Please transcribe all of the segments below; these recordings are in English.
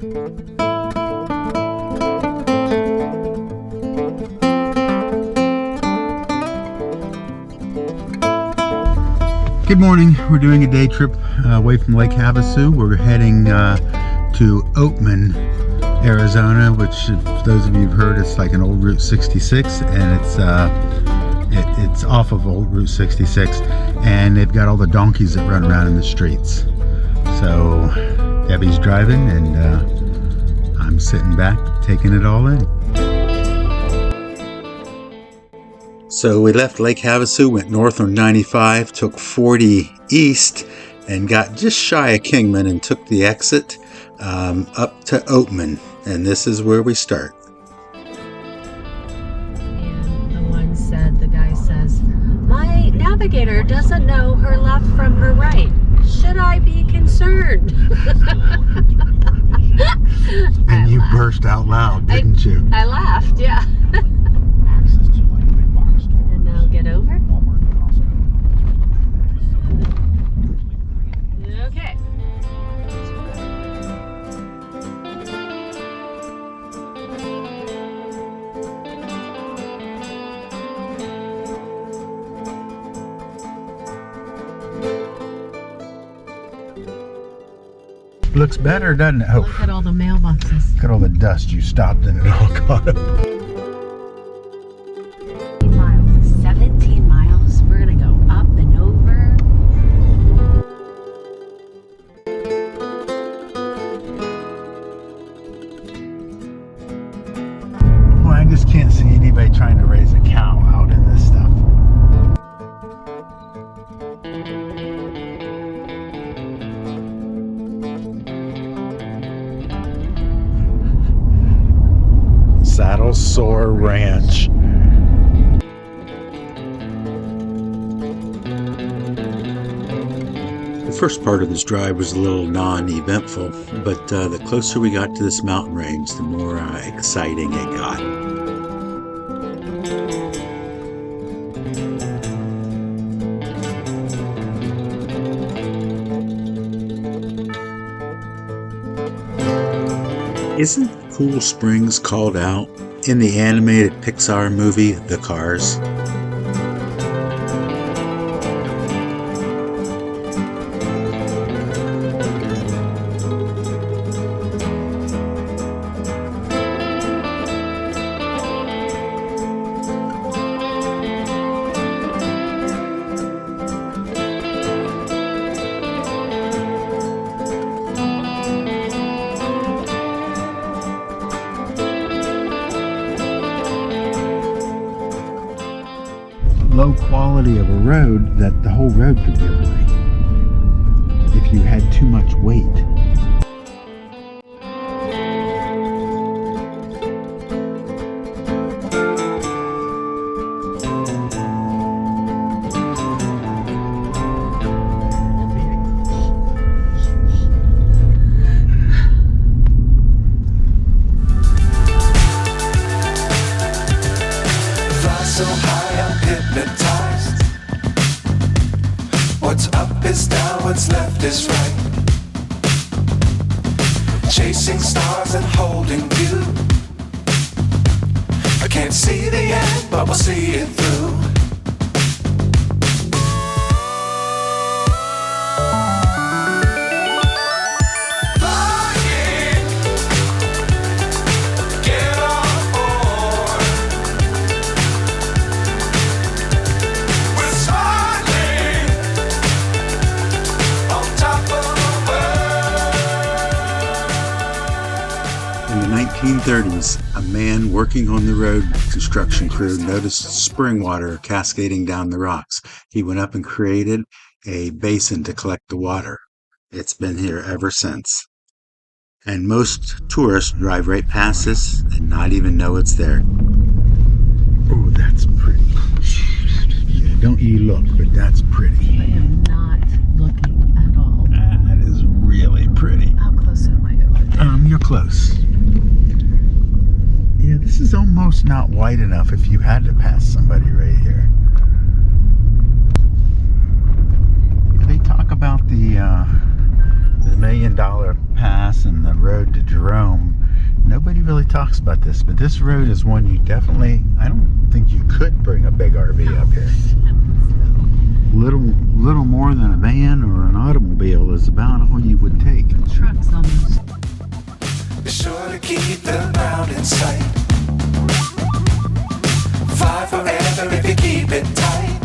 Good morning. We're doing a day trip away from Lake Havasu. We're heading to Oatman, Arizona, which, if those of you have heard, it's like an old Route 66, and it's off of old Route 66, and they've got all the donkeys that run around in the streets. So Debbie's driving, and I'm sitting back taking it all in. So we left Lake Havasu, went north on 95, took 40 east, and got just shy of Kingman and took the exit up to Oatman. And this is where we start. And the guy says, my navigator doesn't know her left from her right. Should I be concerned? And you burst out loud, didn't you? I laughed, yeah. And now get over. Okay. Looks better, doesn't it? Oh, Look at all the mailboxes. look at all the dust you stopped in and all caught up. 17 miles. We're gonna go up and over. Well, I just can't see anybody trying to raise a cow out in this stuff. Saddle Sore Ranch. The first part of this drive was a little non-eventful, but the closer we got to this mountain range, the more exciting it got. Isn't Cool Springs called out in the animated Pixar movie, The Cars? Low quality of a road that the whole road could give away if you had too much weight. So high I'm hypnotized. What's up is down, what's left is right. Chasing stars and holding you. I can't see the end, but we'll see it through. In the 1930s, a man working on the road construction crew noticed spring water cascading down the rocks. He went up and created a basin to collect the water. It's been here ever since. And most tourists drive right past this and not even know it's there. Oh, that's pretty. Yeah, don't you look, but that's pretty. I am not looking at all. That is really pretty. How close am I over there? You're close. Yeah, this is almost not wide enough if you had to pass somebody right here. Yeah, they talk about the $1 million pass and the road to Jerome. talks about this, but this road is one you definitely, I don't think you could bring a big RV up here. Little more than a van or an automobile is about all you would take. Trucks almost. Be sure to keep the ground in sight. Fly forever if you keep it tight.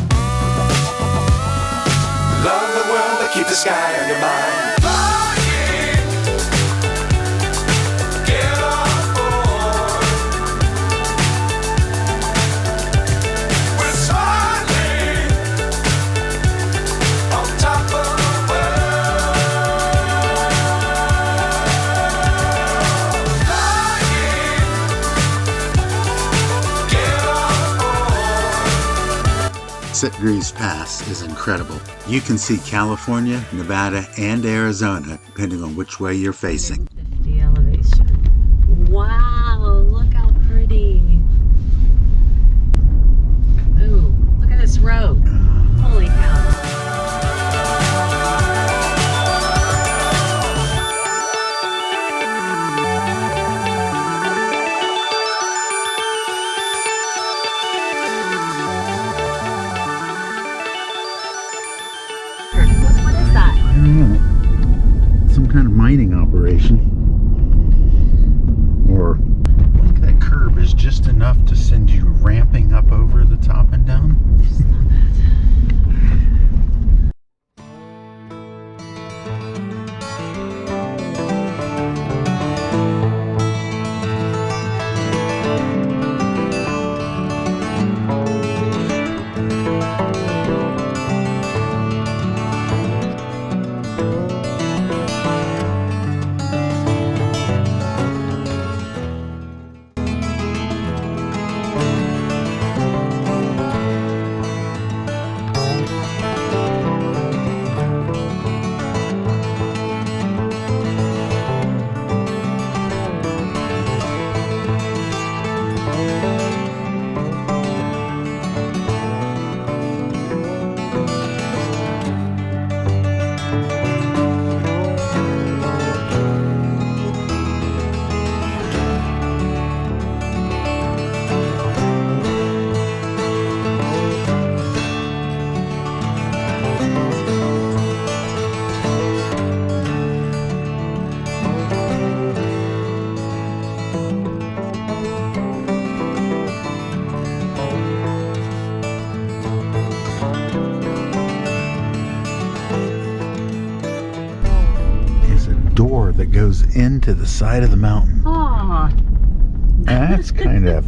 Love the world, but keep the sky on your mind. Flying, get on board. We're smiling on top of the world. Flying, get on board. Sitgreaves Pass is incredible. You can see California, Nevada, and Arizona depending on which way you're facing. 50 elevation. Wow, look how pretty. Ooh, look at this road. Holy cow. What is that? I don't know. Some kind of mining operation. Or like that curve is just enough to send you ramping up over the top and down. Door that goes into the side of the mountain. Oh. That's kind of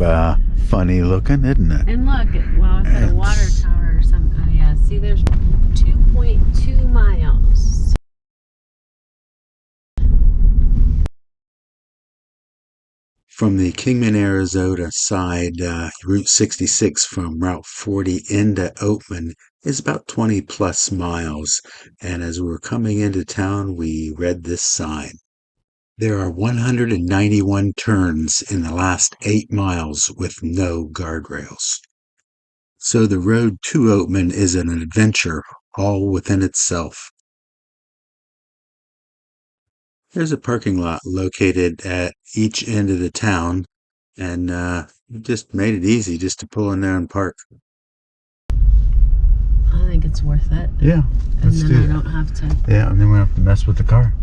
funny looking, isn't it? And look, well, it's got a water tower or something. Oh, yeah. See, there's 2.2 miles. From the Kingman, Arizona side, Route 66 from Route 40 into Oatman is about 20 plus miles. And as we were coming into town, we read this sign. There are 191 turns in the last 8 miles with no guardrails. So the road to Oatman is an adventure all within itself. There's a parking lot located at each end of the town, and just made it easy just to pull in there and park. I think it's worth it. Yeah, And then I don't have to. Yeah, and then we don't have to mess with the car.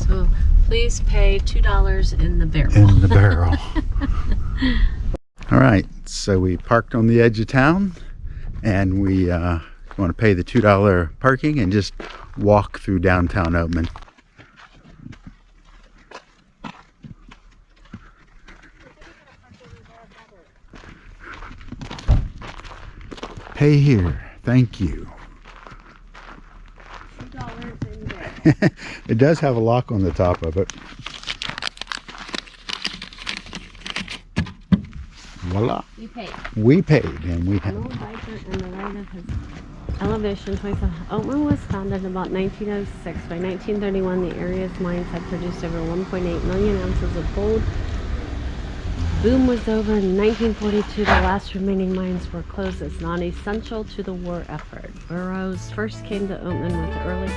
So please pay $2 in the barrel. In the barrel. All right, so we parked on the edge of town, and we want to pay the $2 parking and just walk through downtown Oatman. Pay here. Thank you. $2 in there. It does have a lock on the top of it. Voila. You paid. We paid, and we have. No biker and the right of his elevation. Oatman was founded about 1906. By 1931, the area's mines had produced over 1.8 million ounces of gold. Boom was over in 1942. The last remaining mines were closed as non-essential to the war effort. Burros first came to Oatman with early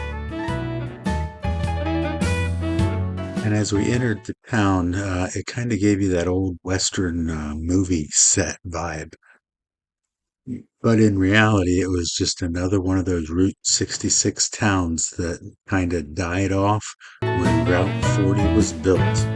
And as we entered the town, it kind of gave you that old Western movie set vibe. But in reality, it was just another one of those Route 66 towns that kind of died off when Route 40 was built.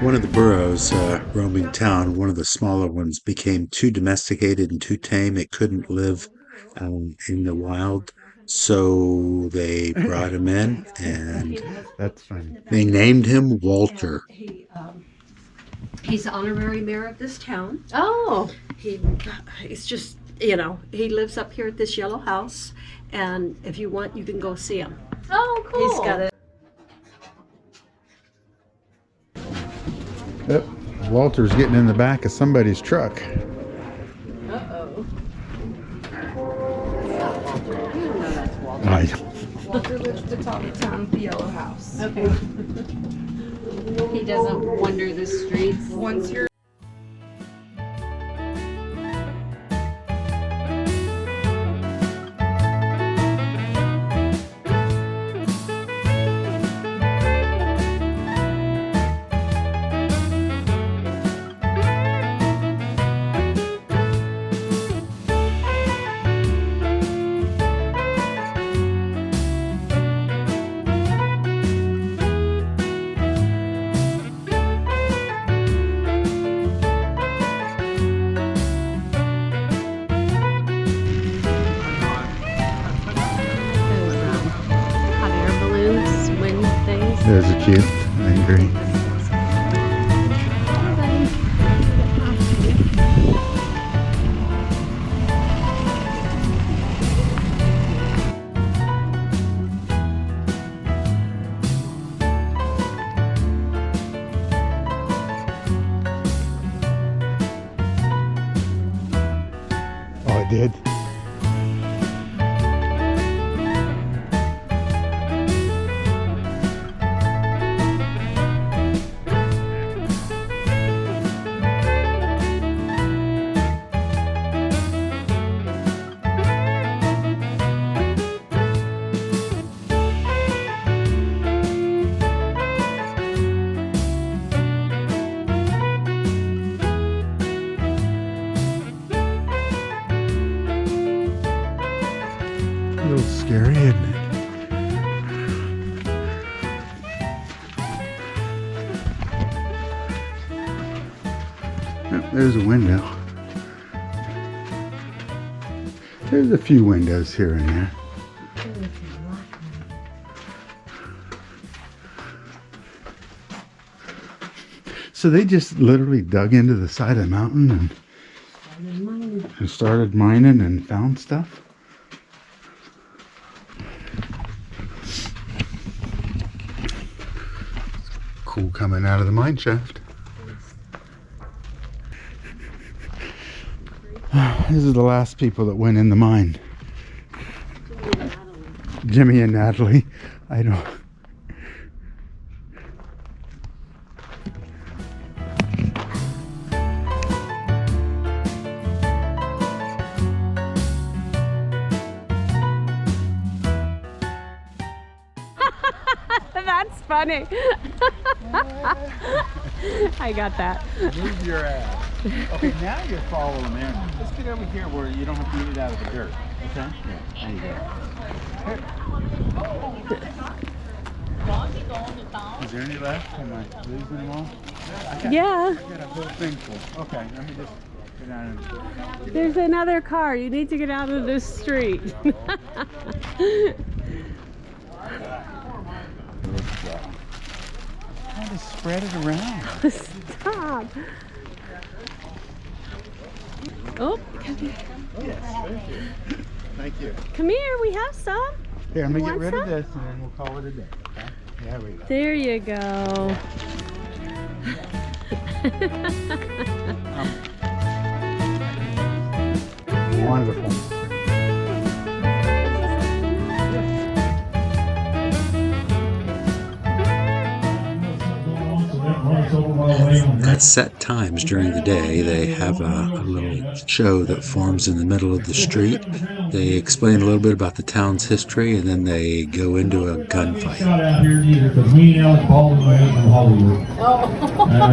One of the burros, roaming town, one of the smaller ones, became too domesticated and too tame. It couldn't live in the wild. So they brought him in and That's funny. they named him Walter. He's the honorary mayor of this town. Oh, He's just, you know, he lives up here at this yellow house, and if you want, you can go see him. oh, cool. He's got a Yep. Walter's getting in the back of somebody's truck. Uh-oh. Walter lives at the top of town, the yellow house. Okay. He doesn't wander the streets. Once you're Hot air balloons, wind things. Those are cute. I agree. Oh, it did. A little scary, isn't it? Yep, there's a window. There's a few windows here and there. So they just literally dug into the side of the mountain and started mining and found stuff. Cool coming out of the mine shaft. This is the last people that went in the mine. Jimmy and Natalie. I don't. That's funny. I got that. Move your ass. Okay, now you're following there. Let's get over here where you don't have to eat it out of the dirt. Okay? Yeah, there you go. Is there any left? Am I losing them all? Yeah. I got a whole thing full. Okay, let me just go down and... There's another car. You need to get out of this street. Try to spread it around. Stop. Oh, come here. Yes, thank you. Thank you. Come here. We have some. Here, let me You get want rid of some? this and then we'll call it a day. Okay? There we go. There you go. Wonderful. at set times during the day, they have a little show that forms in the middle of the street. They explain a little bit about the town's history, and then they go into a gunfight. Shot out here neither, because we ain't Alec Baldwin, we ain't from Hollywood.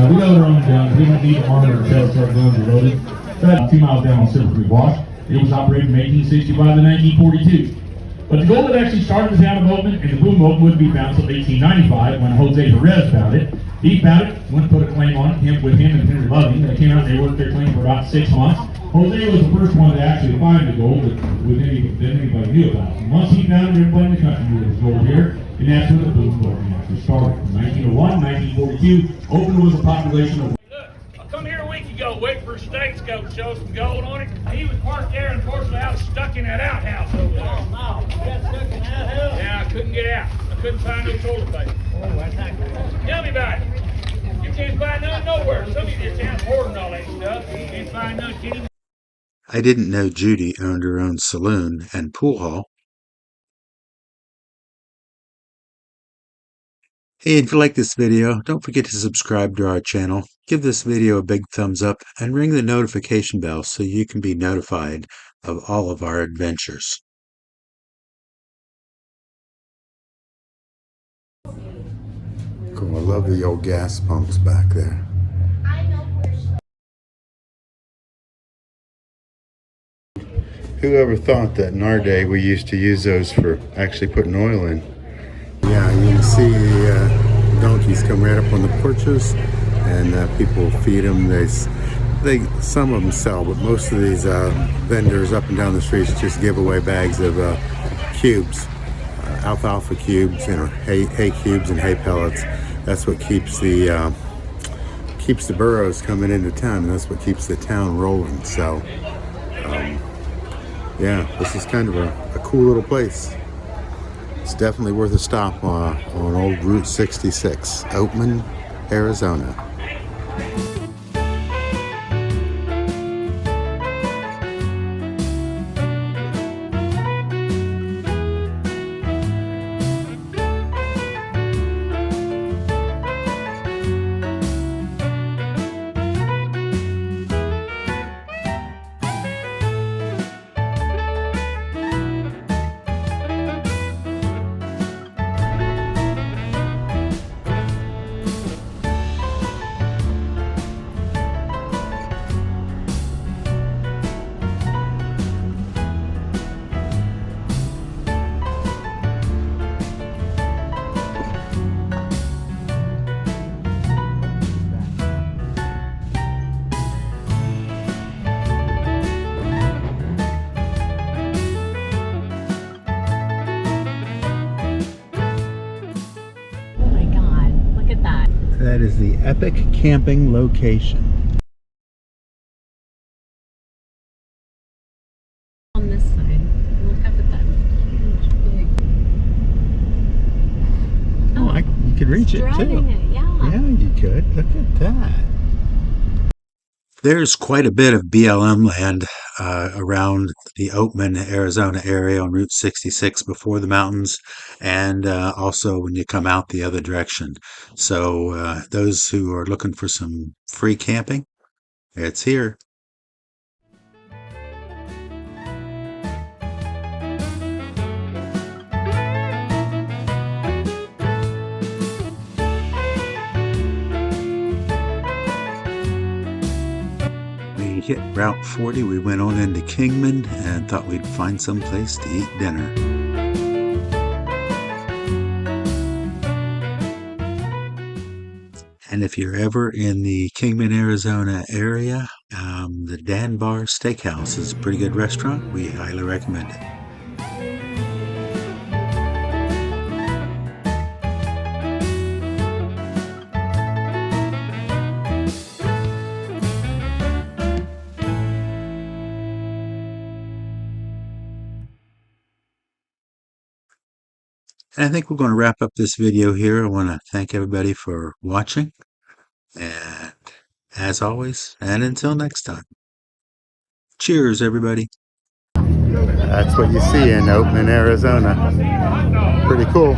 We know their own guns. We don't need to armor ourselves, our guns are loaded. About 2 miles down on Silver Creek Wash. It was operated from 1865 to 1942. But the gold that actually started was out of Oatman, and the boom boat wouldn't be found until 1895 when Jose Perez found it. He found it, went and put a claim on it, with him and Henry Loving. They came out and they worked their claim for about 6 months. Jose was the first one to actually find the gold that anybody knew about. And once he found it, everybody in the country knew there was gold here, and that's when the boom boat actually started. From 1901 1942, Oatman was a population of... Come here a week ago, waiting for a stakes to go show some gold on it. He was parked there, and unfortunately, I was stuck in that outhouse over there. Oh, no. You got stuck in that outhouse? Yeah, I couldn't get out. I couldn't find no toilet paper. Oh, that's not good. Tell me about it. You can't find none nowhere. Some of you just town's hoarding all that stuff. You can't find none. Can't even... I didn't know Judy owned her own saloon and pool hall. Hey, if you like this video, don't forget to subscribe to our channel, give this video a big thumbs up, and ring the notification bell so you can be notified of all of our adventures. Cool, I love the old gas pumps back there. Whoever thought that in our day we used to use those for actually putting oil in? Yeah, you can see the donkeys come right up on the porches, and people feed them. Some of them sell, but most of these vendors up and down the streets just give away bags of cubes, alfalfa cubes, hay cubes and hay pellets. That's what keeps the burros coming into town, and that's what keeps the town rolling. So, yeah, this is kind of a cool little place. It's definitely worth a stop on old Route 66, Oatman, Arizona. That is the epic camping location. On this side, look up at that huge big. Oh, you could reach it too. It, yeah. Yeah, you could. Look at that. There's quite a bit of BLM land around the Oatman, Arizona area on Route 66 before the mountains, and also when you come out the other direction. So those who are looking for some free camping, it's here. We hit Route 40, we went on into Kingman and thought we'd find some place to eat dinner. And if you're ever in the Kingman, Arizona area, the Dan Bar Steakhouse is a pretty good restaurant. We highly recommend it. And I think we're going to wrap up this video here. I want to thank everybody for watching. And as always, and until next time, cheers, everybody. That's what you see in Oatman, Arizona. Pretty cool.